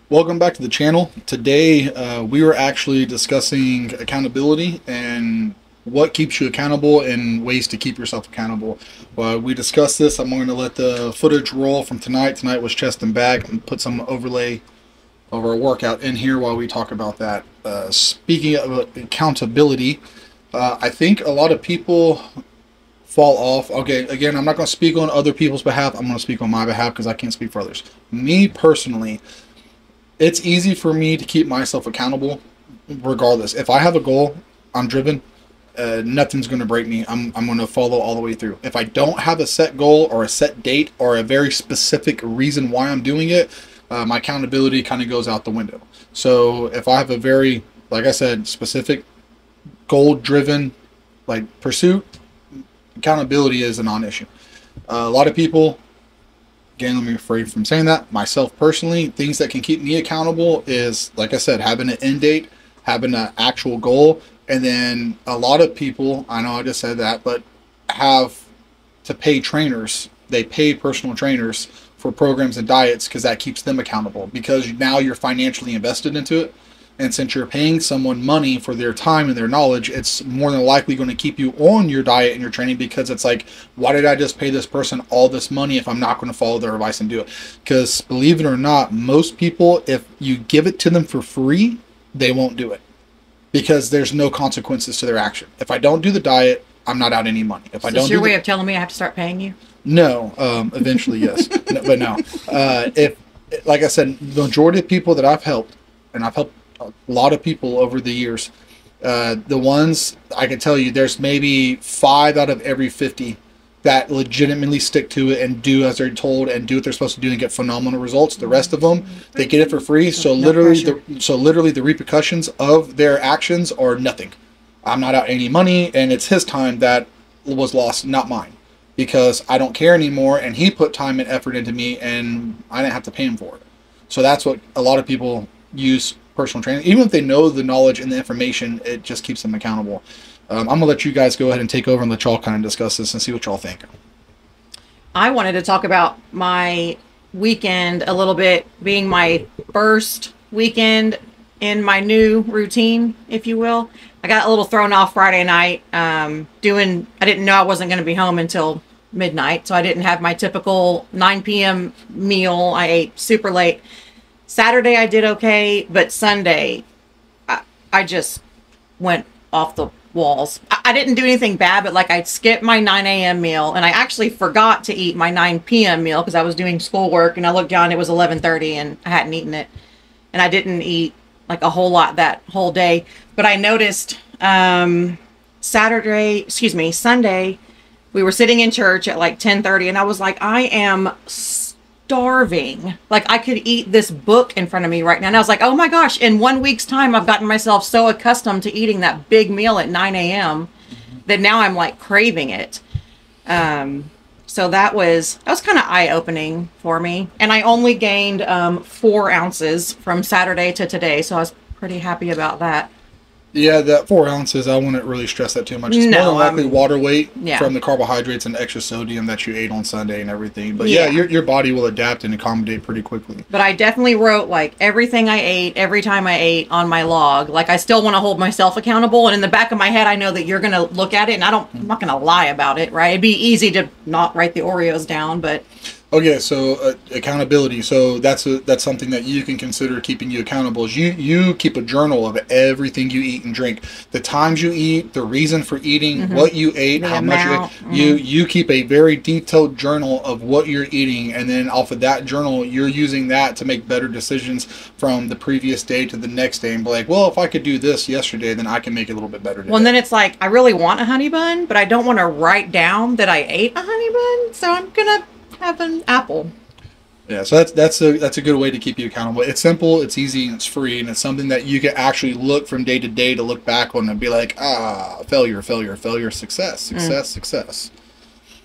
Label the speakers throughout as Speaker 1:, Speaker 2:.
Speaker 1: Welcome back to the channel. Today, we were actually discussing accountability and what keeps you accountable and ways to keep yourself accountable. We discussed this. I'm going to let the footage roll from tonight. Tonight was chest and back, and put some overlay of our workout in here while we talk about that. Speaking of accountability, I think a lot of people fall off. Okay, again, I'm not going to speak on other people's behalf. I'm going to speak on my behalf because I can't speak for others. Me personally, it's easy for me to keep myself accountable regardless. If I have a goal, I'm driven. Nothing's going to break me. I'm going to follow all the way through. If I don't have a set goal or a set date or a very specific reason why I'm doing it, my accountability kind of goes out the window. So if I have a very, like I said, specific goal-driven pursuit, accountability is a non-issue. A lot of people, again, let me refrain from saying that. Myself personally, things that can keep me accountable is, like I said, having an end date, having an actual goal, and then a lot of people, I know I just said that, but have to pay trainers. They pay personal trainers for programs and diets because that keeps them accountable, because now you're financially invested into it. And since you're paying someone money for their time and their knowledge, it's more than likely going to keep you on your diet and your training, because it's like, why did I just pay this person all this money if I'm not going to follow their advice and do it? Because believe it or not, most people, if you give it to them for free, they won't do it, because there's no consequences to their action. If I don't do the diet, I'm not out any money. If I don't,
Speaker 2: is your way of telling me I have to start paying you?
Speaker 1: No, eventually yes, no, but no. If, like I said, the majority of people that I've helped, and I've helped a lot of people over the years, the ones I can tell you, there's maybe 5 out of every 50 that legitimately stick to it and do as they're told and do what they're supposed to do and get phenomenal results. The rest of them, they get it for free. So literally, the repercussions of their actions are nothing. I'm not out any money, and it's his time that was lost, not mine, because I don't care anymore, and he put time and effort into me, and I didn't have to pay him for it. So that's what a lot of people use personal training. Even if they know the knowledge and the information, it just keeps them accountable. I'm going to let you guys go ahead and take over and let y'all kind of discuss this and see what y'all think.
Speaker 2: I wanted to talk about my weekend a little bit, being my first weekend in my new routine, if you will. I got a little thrown off Friday night. I didn't know I wasn't going to be home until midnight, so I didn't have my typical 9 p.m. meal. I ate super late. Saturday I did okay, but Sunday I just went off the walls. I didn't do anything bad, but I skipped my 9 a.m. meal, and I actually forgot to eat my 9 p.m. meal because I was doing schoolwork, and I looked down, it was 11:30 and I hadn't eaten it. And I didn't eat a whole lot that whole day. But I noticed Sunday, we were sitting in church at 10:30, and I was like, I am starving. I could eat this book in front of me right now. And I was like, oh my gosh, in 1 week's time, I've gotten myself so accustomed to eating that big meal at 9 a.m. that now I'm craving it. So that was kind of eye-opening for me. And I only gained 4 ounces from Saturday to today. So I was pretty happy about that.
Speaker 1: Yeah, that 4 ounces, I wouldn't really stress that too much. It's more than likely water weight from the carbohydrates and extra sodium that you ate on Sunday and everything. But yeah, your body will adapt and accommodate pretty quickly.
Speaker 2: But I definitely wrote everything I ate, every time I ate on my log. I still want to hold myself accountable. And in the back of my head, I know that you're going to look at it, and I'm not going to lie about it, right? It'd be easy to not write the Oreos down, but...
Speaker 1: Okay, so accountability. So that's something that you can consider keeping you accountable. Is you keep a journal of everything you eat and drink, the times you eat, the reason for eating, what you ate, how much you ate. You keep a very detailed journal of what you're eating, and then off of that journal, you're using that to make better decisions from the previous day to the next day, and be like, well, if I could do this yesterday, then I can make it a little bit better today.
Speaker 2: Well, and then it's I really want a honey bun, but I don't want to write down that I ate a honey bun, so I'm gonna have an apple.
Speaker 1: Yeah, so that's a good way to keep you accountable. It's simple, it's easy, and it's free, and it's something that you can actually look from day to day to look back on and be like, failure, success.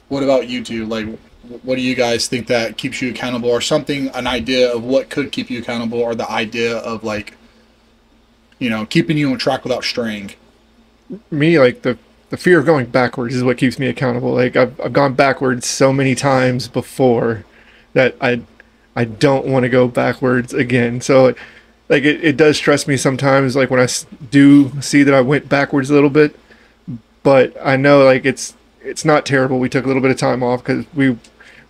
Speaker 1: What about you two? What do you guys think that keeps you accountable, or something, an idea of what could keep you accountable, or the idea of keeping you on track without straying?
Speaker 3: Me, the fear of going backwards is what keeps me accountable. I've gone backwards so many times before that I don't want to go backwards again. So like it does stress me sometimes, like when do see that I went backwards a little bit, but I know like it's not terrible. We took a little bit of time off because we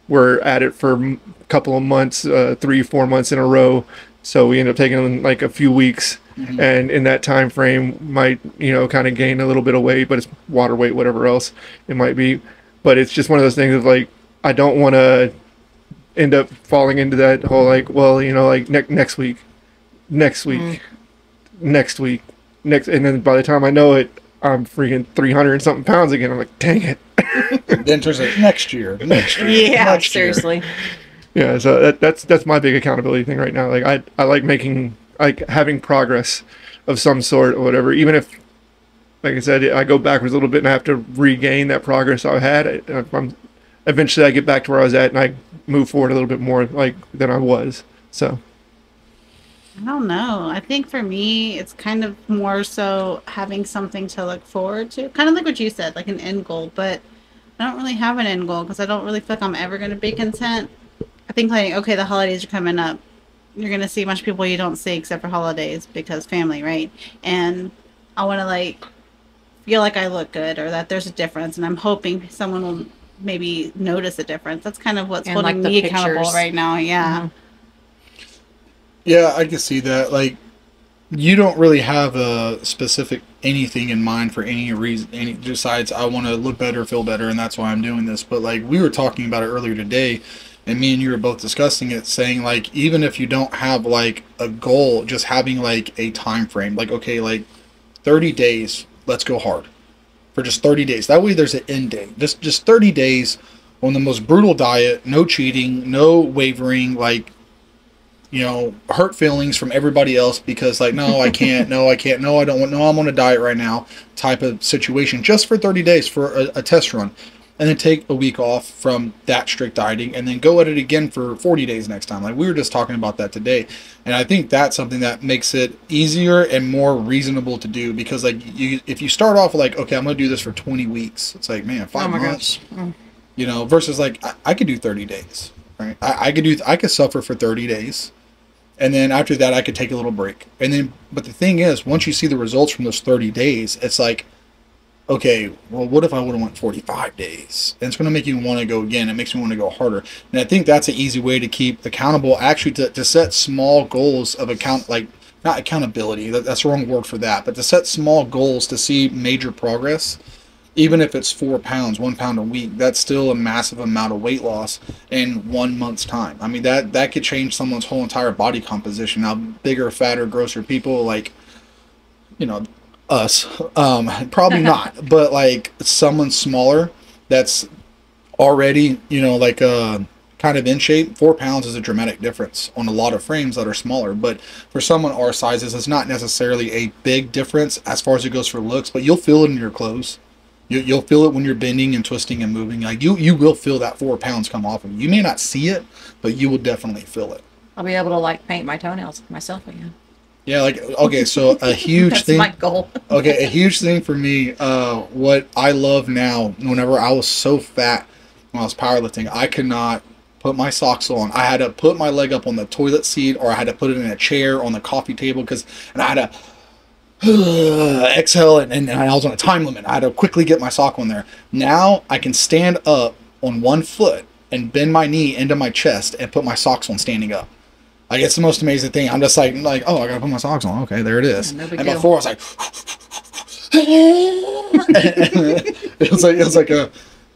Speaker 3: were at it for a couple of months, 3-4 months in a row. So we ended up taking like a few weeks, and in that time frame, might kind of gain a little bit of weight, but it's water weight, whatever else it might be. But it's just one of those things of like I don't want to end up falling into that whole like, well, like next week, next week, next week, next, and then by the time I know it, I'm freaking 300 and something pounds again. I'm like, dang it.
Speaker 1: Then there's like next year.
Speaker 2: Yeah,
Speaker 1: next
Speaker 2: seriously.
Speaker 1: Year.
Speaker 3: Yeah, so that's my big accountability thing right now. Like I like having progress of some sort or whatever, even if, like I said, I go backwards a little bit and I have to regain that progress I had. Eventually I get back to where I was at and I move forward a little bit more like than I was. So
Speaker 4: I don't know. I think for me, it's kind of more so having something to look forward to. Kind of like what you said, like an end goal. But I don't really have an end goal because I don't really feel like I'm ever going to be content. I think like, okay, the holidays are coming up. You're going to see a bunch of people you don't see except for holidays because family, right? And I want to like feel like I look good or that there's a difference. And I'm hoping someone will maybe notice a difference. That's kind of what's
Speaker 2: And,
Speaker 4: holding
Speaker 2: like, the
Speaker 4: me accountable
Speaker 2: pictures.
Speaker 4: right now. Yeah.
Speaker 1: Yeah, I can see that. Like, you don't really have a specific anything in mind for any reason, besides I want to look better, feel better, and that's why I'm doing this. But like we were talking about it earlier today, and me and you were both discussing it, saying like even if you don't have like a goal, just having like a time frame, like okay, like 30 days, let's go hard for just 30 days. That way, there's an end date. Just 30 days on the most brutal diet, no cheating, no wavering, like. Hurt feelings from everybody else because like, no, I can't, no, I can't, no, I don't want, no, I'm on a diet right now type of situation just for 30 days for a test run. And then take a week off from that strict dieting and then go at it again for 40 days next time. Like we were just talking about that today. And I think that's something that makes it easier and more reasonable to do because like if you start off like, okay, I'm going to do this for 20 weeks. It's like, man, 5 months, versus like I could do 30 days, right? I could suffer for 30 days. And then after that, I could take a little break. And then, but the thing is, once you see the results from those 30 days, it's like, okay, well, what if I would have went 45 days? And it's going to make you want to go again. It makes me want to go harder. And I think that's an easy way to keep accountable, actually to set small goals of not accountability, that's the wrong word for that, but to set small goals to see major progress. Even if it's 4 pounds, 1 pound a week, that's still a massive amount of weight loss in 1 month's time. I mean, that could change someone's whole entire body composition. Now, bigger, fatter, grosser people like, us, probably not. But like someone smaller that's already, kind of in shape, 4 pounds is a dramatic difference on a lot of frames that are smaller. But for someone our sizes, it's not necessarily a big difference as far as it goes for looks, but you'll feel it in your clothes. You'll feel it when you're bending and twisting and moving. Like you will feel that 4 pounds come off of you. You may not see it, but you will definitely feel it.
Speaker 2: I'll be able to like paint my toenails myself again.
Speaker 1: Yeah, like okay, so a huge
Speaker 2: That's
Speaker 1: thing.
Speaker 2: my goal.
Speaker 1: Okay, a huge thing for me. What I love now, whenever I was so fat when I was powerlifting, I could not put my socks on. I had to put my leg up on the toilet seat, or I had to put it in a chair on the coffee table and I had to exhale and I was on a time limit. I had to quickly get my sock on there. Now I can stand up on one foot and bend my knee into my chest and put my socks on standing up. Like it's the most amazing thing. I'm just like oh, I gotta put my socks on. Okay, there it is.
Speaker 2: No big
Speaker 1: and
Speaker 2: deal.
Speaker 1: before I was like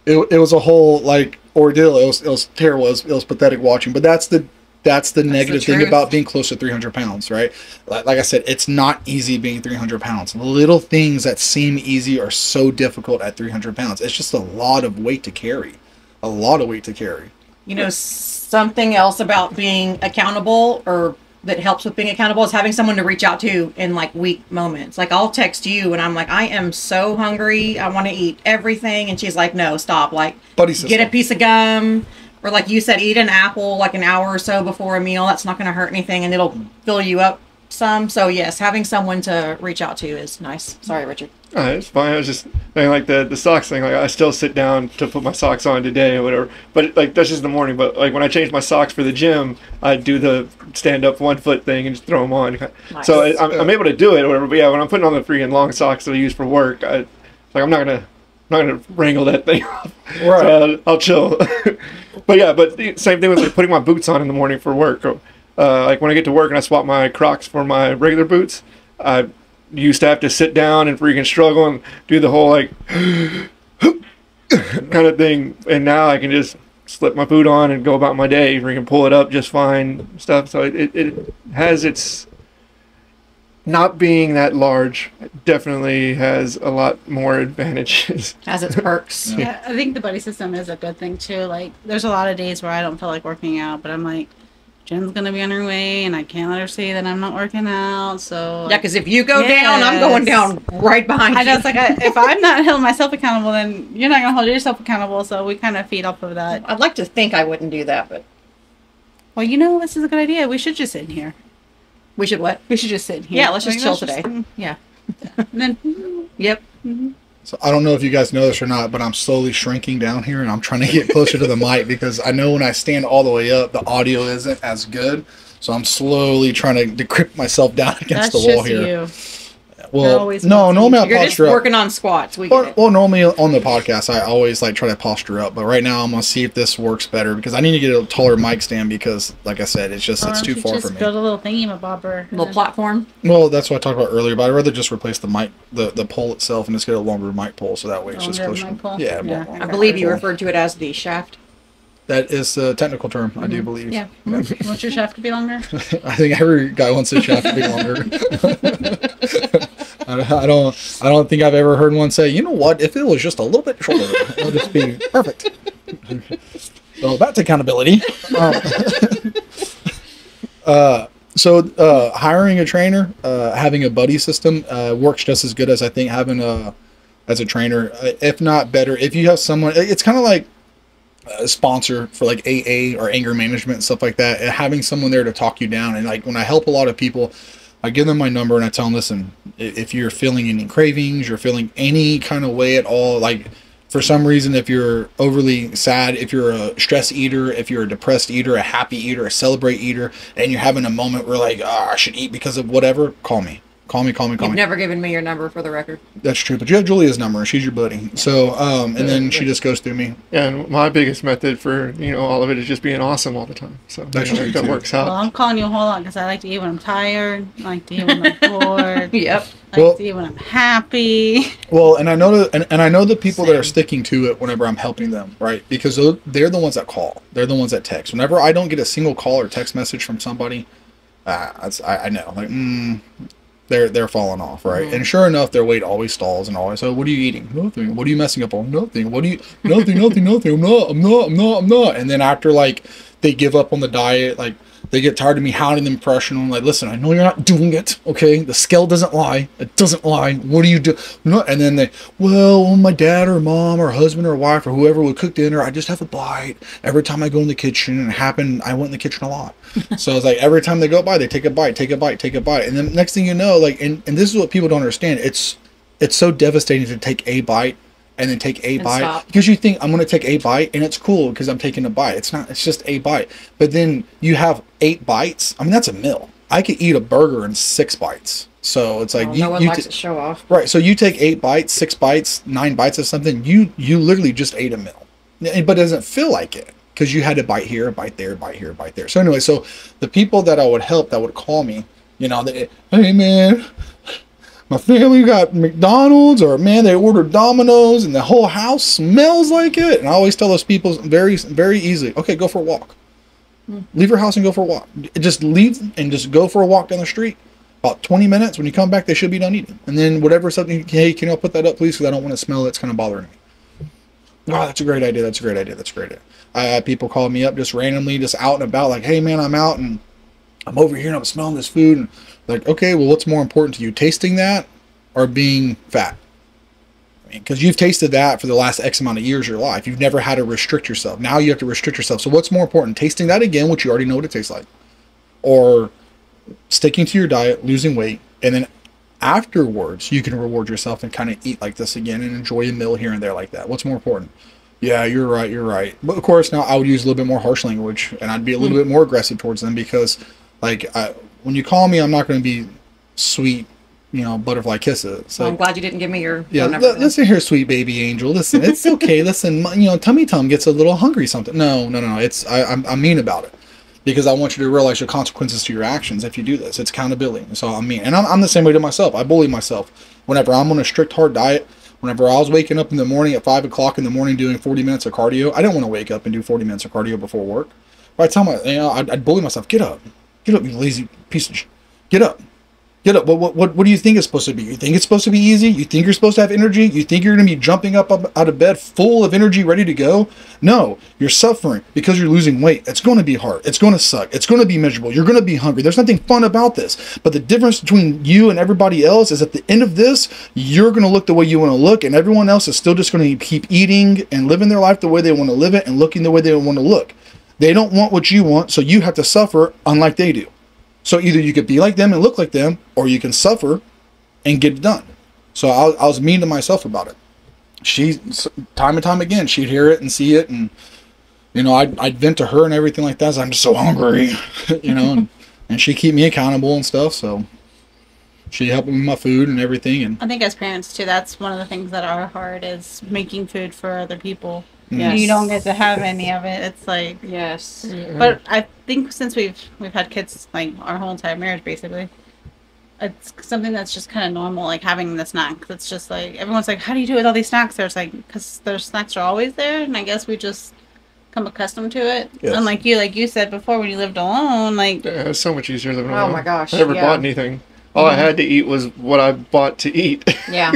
Speaker 1: it was a whole like ordeal. It was terrible. It was pathetic watching. But that's the negative thing
Speaker 2: truth.
Speaker 1: about being close to 300 pounds, right? Like I said, it's not easy being 300 pounds. Little things that seem easy are so difficult at 300 pounds. It's just a lot of weight to carry. A lot of weight to carry.
Speaker 2: Something else about being accountable or that helps with being accountable is having someone to reach out to in like weak moments. Like I'll text you and I'm like, I am so hungry. I want to eat everything. And she's like, no, stop. Like
Speaker 1: Buddy system.
Speaker 2: Get a piece of gum. Or like you said, eat an apple like an hour or so before a meal. That's not going to hurt anything and it'll fill you up some. So yes, having someone to reach out to is nice. Sorry, Richard.
Speaker 3: It's fine. I was just saying, like the socks thing. Like I still sit down to put my socks on today or whatever. But like that's just the morning. But like when I change my socks for the gym, I do the stand up 1 foot thing and just throw them on.
Speaker 2: Nice.
Speaker 3: So I'm able to do it or whatever. But yeah, when I'm putting on the freaking long socks that I use for work, I'm not gonna wrangle that thing off.
Speaker 1: Right.
Speaker 3: So I'll chill. But yeah, but the same thing with like putting my boots on in the morning for work. Like when I get to work and I swap my Crocs for my regular boots, I used to have to sit down and freaking struggle and do the whole like kind of thing, and now I can just slip my boot on and go about my day. Freaking pull it up just fine, stuff. So it has its not being that large. Definitely has a lot more advantages.
Speaker 2: Has its perks.
Speaker 4: Yeah, I think the buddy system is a good thing too. Like, there's a lot of days where I don't feel like working out, but I'm like, Jen's gonna be on her way, and I can't let her see that I'm not working out. So
Speaker 2: Yeah, because if you go down, I'm going down right behind you.
Speaker 4: I know it's like if I'm not holding myself accountable, then you're not gonna hold yourself accountable. So we kind of feed off of that.
Speaker 2: I'd like to think I wouldn't do that, but
Speaker 4: Well, you know, this is a good idea. We should just sit in here.
Speaker 2: we should what?
Speaker 4: We should just sit in here.
Speaker 2: Yeah, let's just
Speaker 4: Like,
Speaker 2: chill
Speaker 4: let's just-
Speaker 2: today. Yeah.
Speaker 4: And then
Speaker 2: Yep.
Speaker 1: So I don't know if you guys know this or not, but I'm slowly shrinking down here, and I'm trying to get closer to the mic because I know when I stand all the way up, the audio isn't as good. So I'm slowly trying to decrypt myself down against
Speaker 4: that's
Speaker 1: the wall
Speaker 4: just
Speaker 1: here.
Speaker 4: you.
Speaker 1: Well,
Speaker 4: You're always
Speaker 1: no,
Speaker 4: wanting-
Speaker 1: normally I
Speaker 2: You're just
Speaker 1: posture up.
Speaker 2: working on squats. We get it.
Speaker 1: Well, normally on the podcast, I always like try to posture up, but right now I'm gonna see if this works better because I need to get a taller mic stand because, like I said, it's
Speaker 4: Or
Speaker 1: too
Speaker 4: you
Speaker 1: far
Speaker 4: just
Speaker 1: for me.
Speaker 4: build a little thingy-mabobber.
Speaker 2: Little platform.
Speaker 1: Well, that's what I talked about earlier, but I'd rather just replace the mic, the pole itself, and just get a longer mic pole, so that way it's just
Speaker 4: Longer
Speaker 1: closer.
Speaker 4: mic pole?
Speaker 1: Yeah,
Speaker 4: Yeah.
Speaker 1: more
Speaker 2: I
Speaker 1: longer
Speaker 2: believe
Speaker 1: mic
Speaker 2: you
Speaker 1: pole.
Speaker 2: referred to it as the shaft.
Speaker 1: That is the technical term, I do believe.
Speaker 2: Yeah.
Speaker 4: Want your shaft to be longer?
Speaker 1: I think every guy wants his shaft to be longer. I don't think I've ever heard one say, you know what, if it was just a little bit shorter, it would just be perfect. So back to accountability. Hiring a trainer, having a buddy system works just as good as I think having as a trainer, if not better. If you have someone, it's kind of like a sponsor for like AA or anger management and stuff like that, and having someone there to talk you down. And like when I help a lot of people, I give them my number and I tell them, listen, if you're feeling any cravings, you're feeling any kind of way at all, like for some reason, if you're overly sad, if you're a stress eater, if you're a depressed eater, a happy eater, a celebrate eater, and you're having a moment where like, I should eat because of whatever, call me. Call me.
Speaker 2: You've never given me your number for the record.
Speaker 1: That's true, but you have Julia's number, and she's your buddy. So, and then she just goes through me.
Speaker 3: And my biggest method for all of it is just being awesome all the time. So
Speaker 1: That's true,
Speaker 3: that
Speaker 1: too.
Speaker 3: works
Speaker 4: Well,
Speaker 3: out.
Speaker 4: I'm calling you a whole lot because I like to eat when I'm tired. I like to eat when I'm bored.
Speaker 2: Yep.
Speaker 4: I
Speaker 1: Well-
Speaker 4: like to eat when I'm happy.
Speaker 1: Well, and I know that, and I know the people that are
Speaker 4: Same.
Speaker 1: sticking to it whenever I'm helping them, right? Because they're the ones that call. They're the ones that text. Whenever I don't get a single call or text message from somebody, I know, like, they're falling off, right? And sure enough, their weight always stalls and always. So, what are you eating? Nothing. What are you messing up on? Nothing. What do you? Nothing. Nothing. I'm not. And then after like they give up on the diet, like they get tired of me hounding them, pressuring them, like, listen, I know you're not doing it, okay? The scale doesn't lie. It doesn't lie. What do you do? No. And then they, well, when my dad or mom or husband or wife or whoever would cook dinner, I just have a bite every time I go in the kitchen. And it happened, I went in the kitchen a lot. So it's like every time they go by, they take a bite. And then next thing you know, like, and this is what people don't understand. It's so devastating to take a bite and then take a
Speaker 2: And
Speaker 1: bite
Speaker 2: stop.
Speaker 1: because you think I'm going to take a bite and it's cool because I'm taking a bite. It's not, it's just a bite. But then you have 8 bites. I mean, that's a meal. I could eat a burger in 6 bites. So it's like,
Speaker 2: Well, no one
Speaker 1: you
Speaker 2: likes to show off.
Speaker 1: right. So you take 8 bites, 6 bites, 9 bites of something, you literally just ate a meal, but it doesn't feel like it because you had a bite here, a bite there, a bite here, a bite there. So anyway, so the people that I would help that would call me, they, hey man, my family got McDonald's, or man, they ordered Domino's and the whole house smells like it. And I always tell those people very, very easily, okay, go for a walk. Leave your house and go for a walk. Just leave and just go for a walk down the street. About 20 minutes. When you come back, they should be done eating. And then whatever something, hey, can you put that up, please? Because I don't want to smell it. It's kind of bothering me. Oh, that's a great idea. That's a great idea. That's a great idea. I had people call me up just randomly, just out and about, like, hey man, I'm out and I'm over here and I'm smelling this food. And like, okay, well, what's more important to you, tasting that or being fat? I mean, because you've tasted that for the last X amount of years of your life. You've never had to restrict yourself. Now you have to restrict yourself. So what's more important, tasting that again, which you already know what it tastes like, or sticking to your diet, losing weight, and then Afterwards, you can reward yourself and kind of eat like this again and enjoy a meal here and there like that. What's more important? Yeah, you're right. You're right. But of course, now I would use a little bit more harsh language, and I'd be a little bit more aggressive towards them because, like, when you call me, I'm not going to be sweet, butterfly kisses. So
Speaker 2: Well, I'm glad you didn't give me your
Speaker 1: yeah,
Speaker 2: phone number.
Speaker 1: listen here, sweet baby angel. Listen, it's okay. Listen, tummy tum gets a little hungry. Something. No, no, no, no. I'm mean about it because I want you to realize your consequences to your actions if you do this. It's accountability. So I'm mean, and I'm the same way to myself. I bully myself whenever I'm on a strict hard diet. Whenever I was waking up in the morning at 5 o'clock in the morning doing 40 minutes of cardio, I didn't want to wake up and do 40 minutes of cardio before work. But I tell I'd bully myself. Get up, you lazy piece of shit. Get up. Get up. What do you think it's supposed to be? You think it's supposed to be easy? You think you're supposed to have energy? You think you're going to be jumping up out of bed full of energy, ready to go? No, you're suffering because you're losing weight. It's going to be hard. It's going to suck. It's going to be miserable. You're going to be hungry. There's nothing fun about this. But the difference between you and everybody else is at the end of this, you're going to look the way you want to look, and everyone else is still just going to keep eating and living their life the way they want to live it and looking the way they want to look. They don't want what you want, so you have to suffer unlike they do. So either you could be like them and look like them, or you can suffer and get it done. So I was mean to myself about it. She, time and time again, she'd hear it and see it, and I'd vent to her and everything like that. So I'm just so hungry, and she'd keep me accountable and stuff. So she'd help me with my food and everything. And
Speaker 4: I think as parents too, that's one of the things that are hard is making food for other people.
Speaker 2: Yes.
Speaker 4: You don't get to have any of it. It's like,
Speaker 2: Yes.
Speaker 4: but I think since we've had kids like our whole entire marriage basically, it's something that's just kind of normal, like having the snacks. It's just like everyone's like, how do you do it with all these snacks? There's like, because their snacks are always there, and I guess we just come accustomed to it.
Speaker 1: Yes.
Speaker 4: Unlike you, like you said before, when you lived alone, like
Speaker 3: Yeah, it was so much easier living
Speaker 2: Oh
Speaker 3: alone.
Speaker 2: my gosh,
Speaker 3: I never
Speaker 2: yeah.
Speaker 3: bought anything. All I had to eat was what I bought to eat.
Speaker 2: Yeah.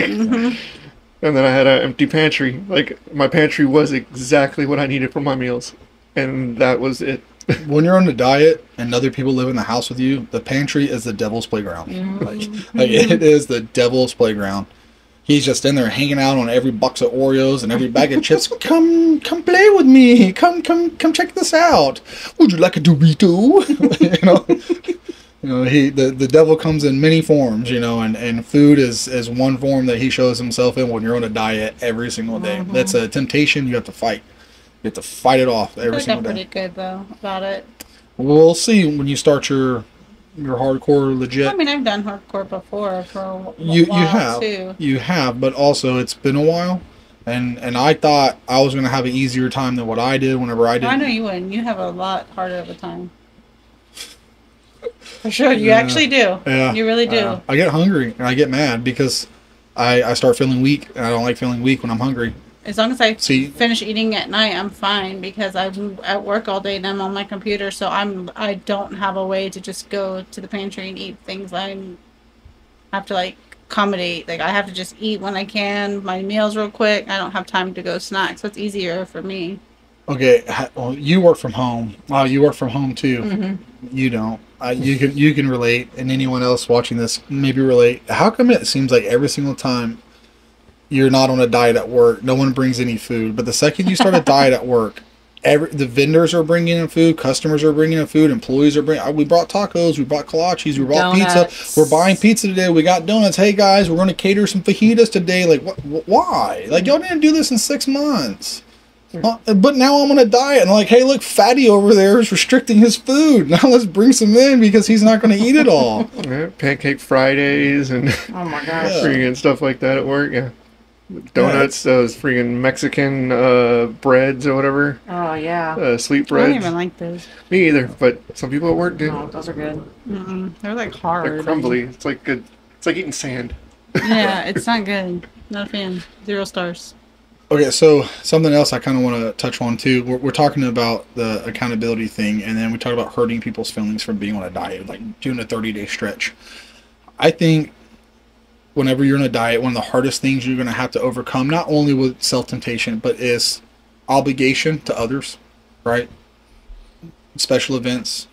Speaker 3: And then I had an empty pantry. Like, my pantry was exactly what I needed for my meals. And that was it.
Speaker 1: when you're on a diet and other people live in the house with you, the pantry is the devil's playground. Like it is the devil's playground. He's just in there hanging out on every box of Oreos and every bag of chips. Come play with me. Come check this out. Would you like a Dorito? The devil comes in many forms, and food is one form that he shows himself in when you're on a diet every single day. That's a temptation you have to fight. You have to fight it off
Speaker 4: I
Speaker 1: every
Speaker 4: think I'm
Speaker 1: single
Speaker 4: pretty
Speaker 1: day.
Speaker 4: good though about it.
Speaker 1: We'll see when you start your hardcore legit.
Speaker 4: I mean, I've done hardcore before for a while
Speaker 1: You have,
Speaker 4: too.
Speaker 1: but also it's been a while, and I thought I was gonna have an easier time than what I did whenever I did.
Speaker 4: I know you wouldn't. You have a lot harder of a time. For sure, you
Speaker 1: Yeah.
Speaker 4: actually do.
Speaker 1: Yeah,
Speaker 4: You really do.
Speaker 1: I get hungry and I get mad because I start feeling weak, and I don't like feeling weak when I'm hungry.
Speaker 4: As long as I
Speaker 1: See-
Speaker 4: finish eating at night, I'm fine because I'm at work all day and I'm on my computer, so I don't have a way to just go to the pantry and eat things. I have to like accommodate. Like I have to just eat when I can, my meals real quick. I don't have time to go snack, so it's easier for me.
Speaker 1: Okay, well, you work from home. Wow, you work from home too. You don't. You can relate, and anyone else watching this maybe relate. How come it seems like every single time you're not on a diet at work, no one brings any food, but the second you start a diet at work, the vendors are bringing in food, customers are bringing in food, employees are bringing. We brought tacos, we brought kolaches, we brought
Speaker 2: Donuts.
Speaker 1: pizza. We're buying pizza today. We got donuts. Hey guys, we're going to cater some fajitas today. Like why? Like y'all didn't do this in 6 months. But now I'm on a diet, and like, hey, look, Fatty over there is restricting his food. Now let's bring some in because he's not going to eat it all.
Speaker 3: Yeah, Pancake Fridays and
Speaker 2: Oh my gosh.
Speaker 1: Yeah.
Speaker 3: freaking stuff like that at work. Yeah. Donuts, those freaking Mexican breads or whatever.
Speaker 2: Oh yeah.
Speaker 3: Sweet
Speaker 4: I don't
Speaker 3: breads.
Speaker 4: even like those.
Speaker 3: Me either, but some people at work do.
Speaker 2: Oh, those are good.
Speaker 4: They're like hard.
Speaker 3: They're crumbly. It's like good. It's like eating sand.
Speaker 4: Yeah, it's not good. Not a fan. 0 stars.
Speaker 1: Okay, so something else I kind of want to touch on too. We're talking about the accountability thing, and then we talk about hurting people's feelings from being on a diet, like doing a 30-day stretch. I think whenever you're on a diet, one of the hardest things you're going to have to overcome, not only with self-temptation, but is obligation to others, right? Special events,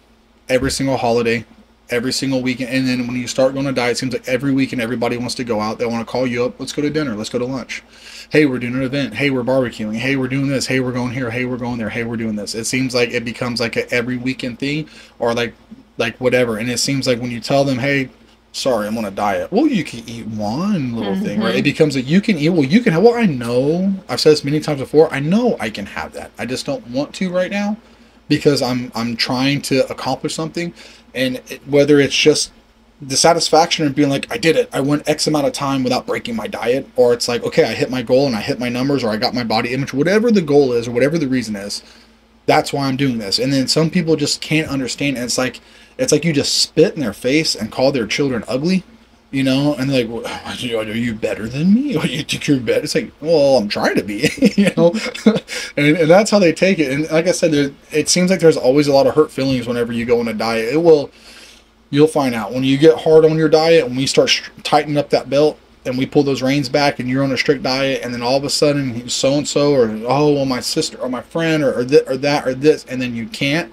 Speaker 1: every single holiday, every single weekend. And then when you start going on a diet, it seems like every weekend everybody wants to go out. They want to call you up. Let's go to dinner. Let's go to lunch. Hey, we're doing an event. Hey, we're barbecuing. Hey, we're doing this. Hey, we're going here. Hey, we're going there. Hey, we're doing this. It seems like it becomes like a every weekend thing, or like whatever. And it seems like when you tell them, hey, sorry, I'm on a diet. Well, you can eat one little thing, right?
Speaker 2: Mhm.
Speaker 1: It becomes a you can eat. Well, you can have. Well, I know. I've said this many times before. I know I can have that. I just don't want to right now because I'm trying to accomplish something, and whether it's just the satisfaction of being like I did it. I went X amount of time without breaking my diet, or it's like okay, I hit my goal and I hit my numbers, or I got my body image, whatever the goal is, or whatever the reason is. That's why I'm doing this. And then some people just can't understand. And it's like you just spit in their face and call their children ugly, you know, and they're like, well, are you better than me? Or you think you're better? It's like, well, I'm trying to be, you know, and that's how they take it. And like I said, it seems like there's always a lot of hurt feelings whenever you go on a diet. You'll find out when you get hard on your diet, when we start tightening up that belt, and we pull those reins back and you're on a strict diet, and then all of a sudden so and so, or oh well, my sister or my friend or that or this, and then you can't.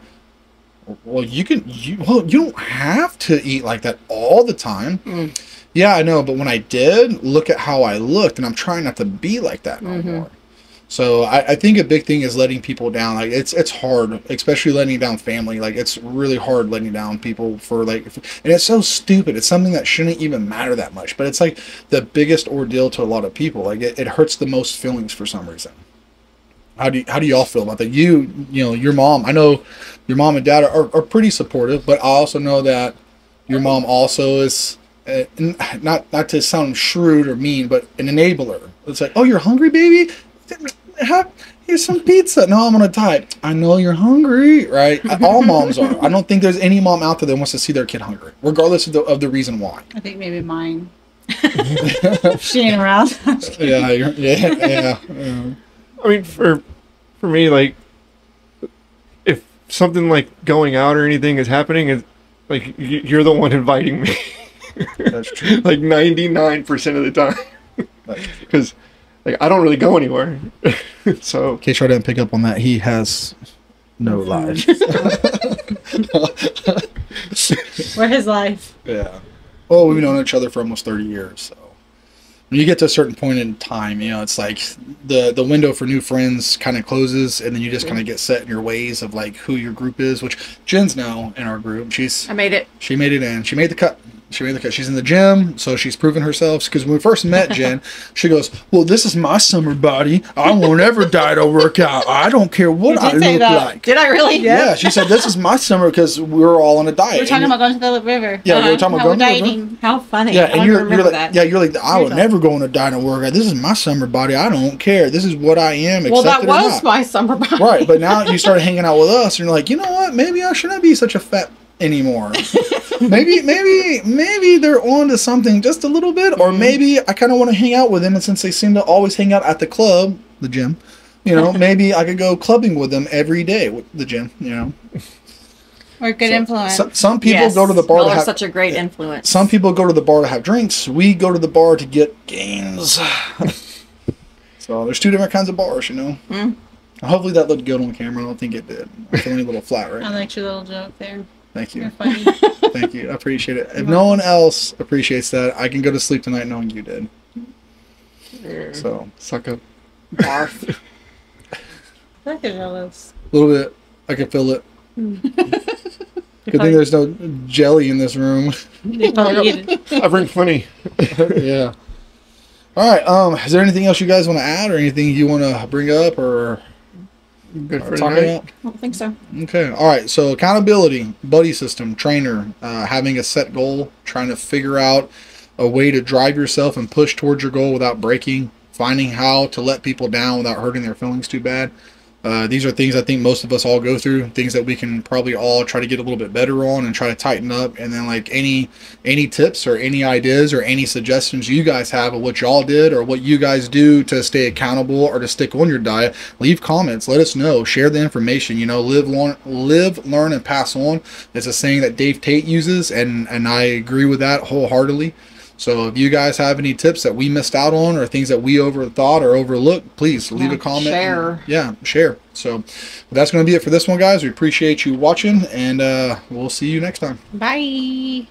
Speaker 1: Well, you don't have to eat like that all the time. Yeah, I know, but when I did, look at how I looked, and I'm trying not to be like that no more. So I think a big thing is letting people down. Like it's hard, especially letting down family. Like it's really hard letting down people for and it's so stupid. It's something that shouldn't even matter that much, but it's like the biggest ordeal to a lot of people. Like it hurts the most feelings for some reason. How do y'all feel about that? You know, your mom. I know your mom and dad are pretty supportive, but I also know that your mom also is not to sound shrewd or mean, but an enabler. It's like, oh, you're hungry, baby. Here's some pizza. No, I'm on a diet. I know you're hungry, right? All moms are. I don't think there's any mom out there that wants to see their kid hungry, regardless of the reason why.
Speaker 4: I think maybe mine. She ain't around.
Speaker 1: Yeah.
Speaker 3: I mean, for me, like, if something like going out or anything is happening, it's like you're the one inviting me.
Speaker 1: That's true.
Speaker 3: Like 99% of the time, because like I don't really go anywhere. So
Speaker 1: in case I didn't pick up on that, he has no life.
Speaker 4: We're his life.
Speaker 1: Yeah. Well, we've known each other for almost 30 years, so when you get to a certain point in time, you know, it's like the window for new friends kind of closes, and then you just kind of get set in your ways of like who your group is, which Jen's now in our group.
Speaker 2: I made it.
Speaker 1: She made it in. She made the cut. She's in the gym, so she's proven herself. Because when we first met Jen, she goes, well, this is my summer body. I won't ever diet or work out. I don't care what I look like.
Speaker 2: Did I really?
Speaker 1: Yeah, she said, this is my summer because we were all on a diet.
Speaker 4: We're talking about going to the river.
Speaker 1: Yeah, we were talking about going to the river.
Speaker 2: How funny.
Speaker 1: Yeah,
Speaker 2: I
Speaker 1: and
Speaker 2: don't
Speaker 1: you're
Speaker 2: remember
Speaker 1: like,
Speaker 2: that.
Speaker 1: yeah, you're like, I would never go on a diet and work out. This is my summer body. I don't care. This is what I am.
Speaker 2: Well, that
Speaker 1: accept it or
Speaker 2: was
Speaker 1: not.
Speaker 2: my summer body.
Speaker 1: Right, but now you started hanging out with us, and you're like, you know what? Maybe I shouldn't be such a fat anymore. maybe they're on to something just a little bit, or maybe I kind of want to hang out with them, and since they seem to always hang out at the club, the gym, you know, maybe I could go clubbing with them every day with the gym, you know.
Speaker 4: We're good influence.
Speaker 1: Some people go to the bar
Speaker 2: Y'all
Speaker 1: to
Speaker 2: are
Speaker 1: have
Speaker 2: such a great influence.
Speaker 1: Some people go to the bar to have drinks. We go to the bar to get gains. So there's two different kinds of bars, you know. Hopefully that looked good on camera. I don't think it did. I'm feeling a little flat right
Speaker 4: I
Speaker 1: now.
Speaker 4: liked your little joke there.
Speaker 1: Thank you.
Speaker 4: You're funny.
Speaker 1: Thank you. I appreciate it. If no one else appreciates that, I can go to sleep tonight knowing you did. So
Speaker 3: suck up.
Speaker 2: Barf.
Speaker 4: Look at jealous.
Speaker 1: a little bit. I can feel it. Good thing there's no jelly in this room.
Speaker 4: They probably eat it.
Speaker 3: I bring plenty.
Speaker 1: Yeah. All right. Is there anything else you guys want to add, or anything you want to bring up, or
Speaker 3: Good for
Speaker 1: talk
Speaker 3: tonight.
Speaker 1: about?
Speaker 2: I don't think so.
Speaker 1: Okay. All right. So accountability, buddy system, trainer, having a set goal, trying to figure out a way to drive yourself and push towards your goal without breaking, finding how to let people down without hurting their feelings too bad. These are things I think most of us all go through, things that we can probably all try to get a little bit better on and try to tighten up. And then like any tips or any ideas or any suggestions you guys have of what y'all did or what you guys do to stay accountable or to stick on your diet, leave comments, let us know, share the information, you know, live, learn, and pass on. It's a saying that Dave Tate uses, and I agree with that wholeheartedly. So if you guys have any tips that we missed out on or things that we overthought or overlooked, please leave a comment.
Speaker 2: Share.
Speaker 1: Share. So that's going to be it for this one, guys. We appreciate you watching, and we'll see you next time.
Speaker 4: Bye.